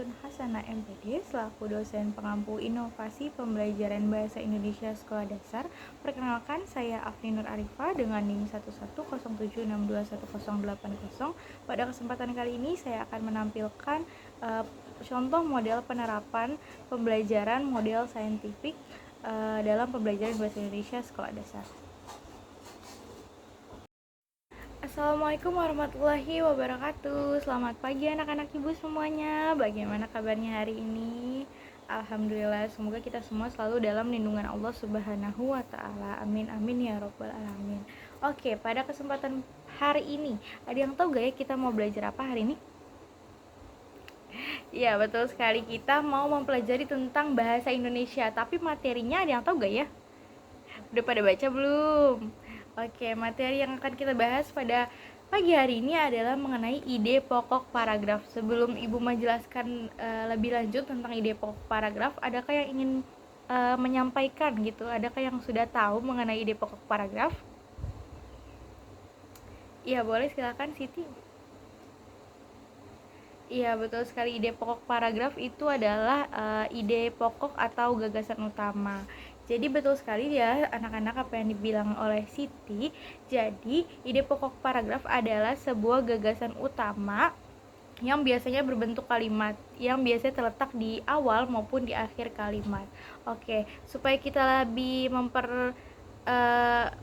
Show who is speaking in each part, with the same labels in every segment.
Speaker 1: Zaitun Hasanah MPD selaku dosen pengampu inovasi pembelajaran bahasa Indonesia Sekolah Dasar. Perkenalkan, saya Afni Nur Arifah dengan NIM 1107621080. Pada kesempatan kali ini saya akan menampilkan contoh model penerapan pembelajaran model saintifik dalam pembelajaran bahasa Indonesia Sekolah Dasar. Assalamualaikum warahmatullahi wabarakatuh. Selamat pagi anak-anak ibu semuanya. Bagaimana kabarnya hari ini? Alhamdulillah, semoga kita semua selalu dalam lindungan Allah Subhanahu wa taala. Amin amin ya robbal alamin. Oke, pada kesempatan hari ini, ada yang tahu gak ya kita mau belajar apa hari ini? Ya, betul sekali, kita mau mempelajari tentang bahasa Indonesia. Tapi materinya ada yang tahu gak ya? Udah pada baca belum? Oke, materi yang akan kita bahas pada pagi hari ini adalah mengenai ide pokok paragraf. Sebelum Ibu menjelaskan lebih lanjut tentang ide pokok paragraf, adakah yang ingin menyampaikan gitu? Adakah yang sudah tahu mengenai ide pokok paragraf? Iya, boleh, silakan Siti. Iya, betul sekali, ide pokok paragraf itu adalah ide pokok atau gagasan utama. Jadi betul sekali ya anak-anak apa yang dibilang oleh Siti. Jadi ide pokok paragraf adalah sebuah gagasan utama yang biasanya berbentuk kalimat, yang biasanya terletak di awal maupun di akhir kalimat. Oke, supaya kita lebih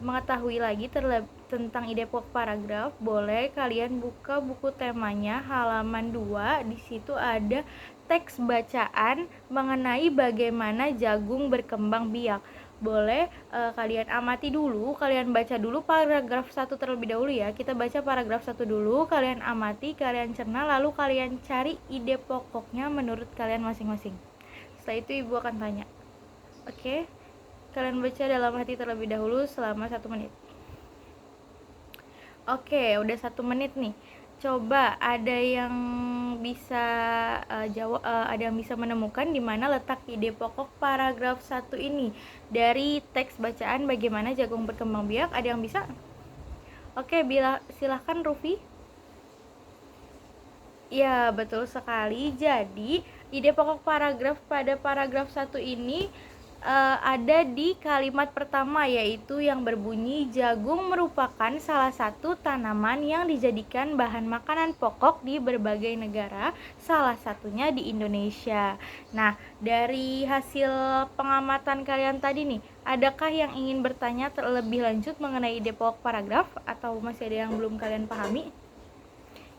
Speaker 1: mengetahui lagi tentang ide pokok paragraf, boleh kalian buka buku temanya halaman 2. Di situ ada teks bacaan mengenai bagaimana jagung berkembang biak. Boleh kalian amati dulu, kalian baca dulu paragraf 1 terlebih dahulu ya. Kita baca paragraf 1 dulu, kalian amati, kalian cerna, lalu kalian cari ide pokoknya menurut kalian masing-masing. Setelah itu Ibu akan tanya. Oke? Kalian baca dalam hati terlebih dahulu selama 1 menit. Oke, udah 1 menit nih. Coba ada yang bisa jawab, ada yang bisa menemukan di mana letak ide pokok paragraf 1 ini dari teks bacaan bagaimana jagung berkembang biak. Ada yang bisa? Oke, silahkan Rufi. Ya, betul sekali. Jadi ide pokok paragraf pada paragraf 1 ini ada di kalimat pertama, yaitu yang berbunyi jagung merupakan salah satu tanaman yang dijadikan bahan makanan pokok di berbagai negara, salah satunya di Indonesia. Nah, dari hasil pengamatan kalian tadi nih, adakah yang ingin bertanya terlebih lanjut mengenai ide pokok paragraf atau masih ada yang belum kalian pahami?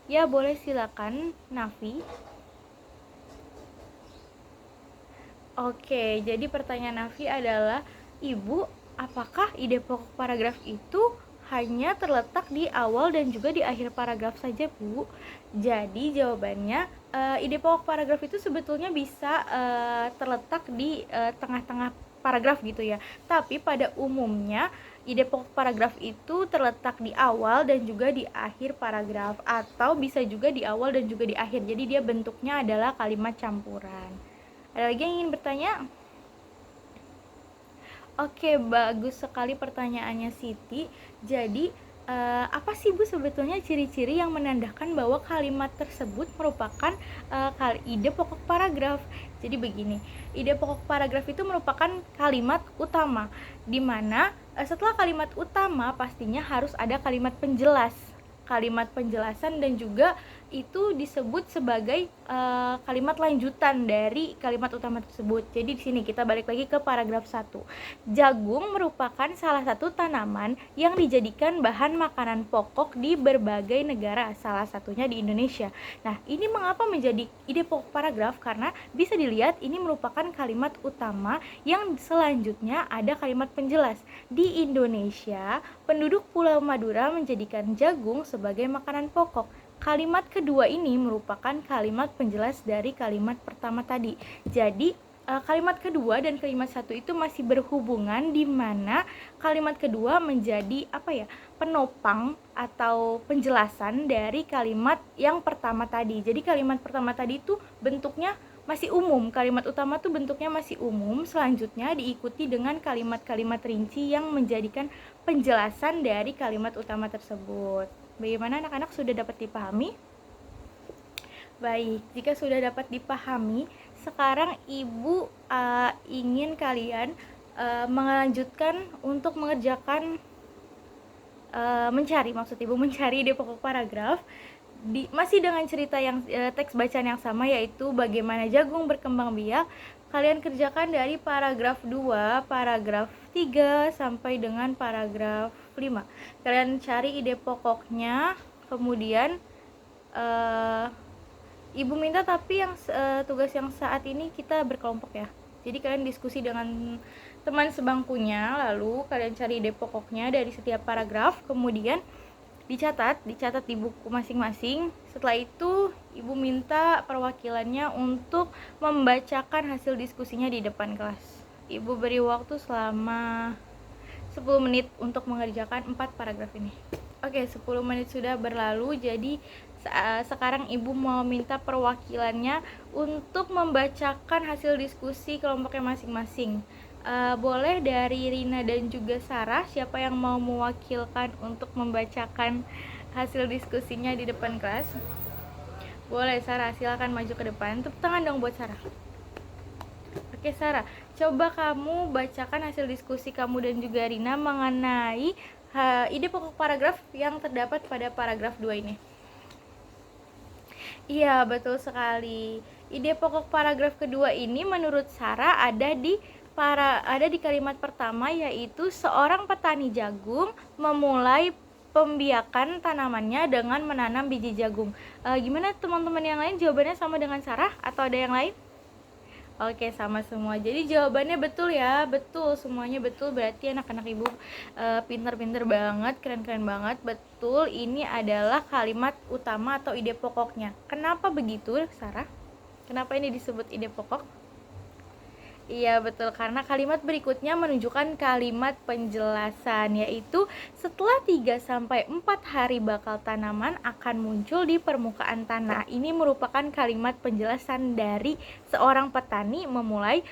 Speaker 1: Ya, boleh, silakan Nafi. Oke, jadi pertanyaan Nafi adalah, Ibu, apakah ide pokok paragraf itu hanya terletak di awal dan juga di akhir paragraf saja, Bu? Jadi jawabannya, ide pokok paragraf itu sebetulnya bisa terletak di tengah-tengah paragraf gitu ya. Tapi pada umumnya ide pokok paragraf itu terletak di awal dan juga di akhir paragraf, atau bisa juga di awal dan juga di akhir. Jadi dia bentuknya adalah kalimat campuran. Ada lagi yang ingin bertanya? Oke, bagus sekali pertanyaannya Siti. Jadi apa sih Bu sebetulnya ciri-ciri yang menandakan bahwa kalimat tersebut merupakan ide pokok paragraf? Jadi begini, ide pokok paragraf itu merupakan kalimat utama, di mana setelah kalimat utama pastinya harus ada kalimat penjelas, kalimat penjelasan, dan juga itu disebut sebagai kalimat lanjutan dari kalimat utama tersebut. Jadi di sini kita balik lagi ke paragraf 1. Jagung merupakan salah satu tanaman yang dijadikan bahan makanan pokok di berbagai negara, salah satunya di Indonesia. Nah, ini mengapa menjadi ide pokok paragraf? Karena bisa dilihat ini merupakan kalimat utama yang selanjutnya ada kalimat penjelas. Di Indonesia, penduduk Pulau Madura menjadikan jagung sebagai makanan pokok. Kalimat kedua ini merupakan kalimat penjelas dari kalimat pertama tadi. Jadi kalimat kedua dan kalimat satu itu masih berhubungan, di mana kalimat kedua menjadi penopang atau penjelasan dari kalimat yang pertama tadi. Jadi kalimat pertama tadi itu bentuknya masih umum, kalimat utama tuh bentuknya masih umum, selanjutnya diikuti dengan kalimat-kalimat rinci yang menjadikan penjelasan dari kalimat utama tersebut. Bagaimana anak-anak, sudah dapat dipahami? Baik, jika sudah dapat dipahami, sekarang Ibu ingin kalian melanjutkan untuk mengerjakan mencari, maksud Ibu mencari ide pokok paragraf masih dengan cerita yang teks bacaan yang sama, yaitu bagaimana jagung berkembang biak. Kalian kerjakan dari paragraf 2, paragraf 3 sampai dengan paragraf 5. Kalian cari ide pokoknya, kemudian Ibu minta tapi yang tugas yang saat ini kita berkelompok ya. Jadi kalian diskusi dengan teman sebangkunya, lalu kalian cari ide pokoknya dari setiap paragraf, kemudian dicatat di buku masing-masing. Setelah itu Ibu minta perwakilannya untuk membacakan hasil diskusinya di depan kelas. Ibu beri waktu selama 10 menit untuk mengerjakan 4 paragraf ini. Oke, 10 menit sudah berlalu, jadi sekarang Ibu mau minta perwakilannya untuk membacakan hasil diskusi kelompoknya masing-masing. Boleh dari Rina dan juga Sarah, siapa yang mau mewakilkan untuk membacakan hasil diskusinya di depan kelas? Boleh Sarah, silakan maju ke depan. Tepuk tangan dong buat Sarah. Oke Sarah, coba kamu bacakan hasil diskusi kamu dan juga Rina mengenai ide pokok paragraf yang terdapat pada paragraf 2 ini. Iya, betul sekali. Ide pokok paragraf kedua ini menurut Sarah ada di kalimat pertama, yaitu seorang petani jagung memulai pembiakan tanamannya dengan menanam biji jagung. Gimana teman-teman yang lain, jawabannya sama dengan Sarah atau ada yang lain? Oke, sama semua. Jadi jawabannya betul ya, betul, semuanya betul. Berarti anak-anak Ibu pinter-pinter banget, keren-keren banget. Betul, ini adalah kalimat utama atau ide pokoknya. Kenapa begitu, Sarah? Kenapa ini disebut ide pokok? Iya betul, karena kalimat berikutnya menunjukkan kalimat penjelasan, yaitu setelah 3-4 hari bakal tanaman akan muncul di permukaan tanah. Ini merupakan kalimat penjelasan dari seorang petani memulai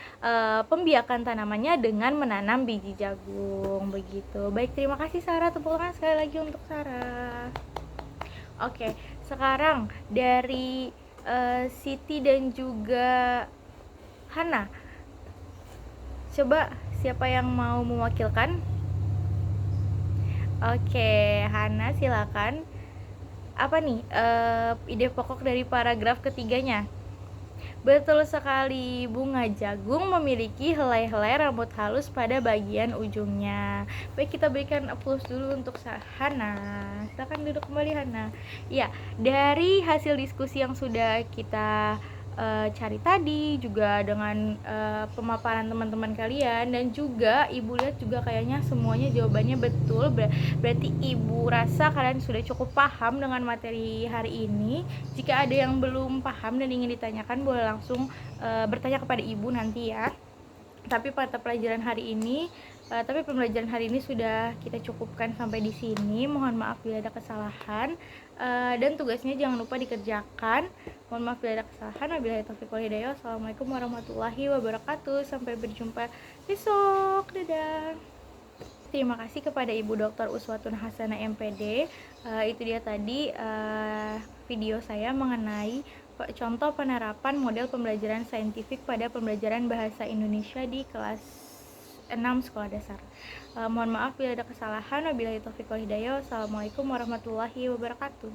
Speaker 1: pembiakan tanamannya dengan menanam biji jagung. Begitu. Baik, terima kasih Sarah, tepuk tangan sekali lagi untuk Sarah. Oke, sekarang dari Siti dan juga Hana, coba siapa yang mau mewakilkan? Oke, Hana silakan. Apa nih ide pokok dari paragraf ketiganya? Betul sekali, bunga jagung memiliki helai-helai rambut halus pada bagian ujungnya. Baik, kita berikan applause dulu untuk Hana. Silakan duduk kembali Hana. Ya, dari hasil diskusi yang sudah kita cari tadi, juga dengan pemaparan teman-teman kalian, dan juga Ibu lihat juga kayaknya semuanya jawabannya betul. Berarti Ibu rasa kalian sudah cukup paham dengan materi hari ini. Jika ada yang belum paham dan ingin ditanyakan, boleh langsung bertanya kepada Ibu nanti ya. Tapi pembelajaran hari ini sudah kita cukupkan sampai di sini. Mohon maaf bila ada kesalahan, dan tugasnya jangan lupa dikerjakan. Mohon maaf bila ada kesalahan. Wabillahi taufiq wal hidayah. Assalamualaikum warahmatullahi wabarakatuh. Sampai berjumpa besok. Dadah. Terima kasih kepada Ibu Dr. Uswatun Hasanah MPD. Itu dia tadi video saya mengenai contoh penerapan model pembelajaran saintifik pada pembelajaran bahasa Indonesia di kelas 6 sekolah dasar. Mohon maaf bila ada kesalahan. Wabillahi taufiq wal hidayah. Wassalamualaikum warahmatullahi wabarakatuh.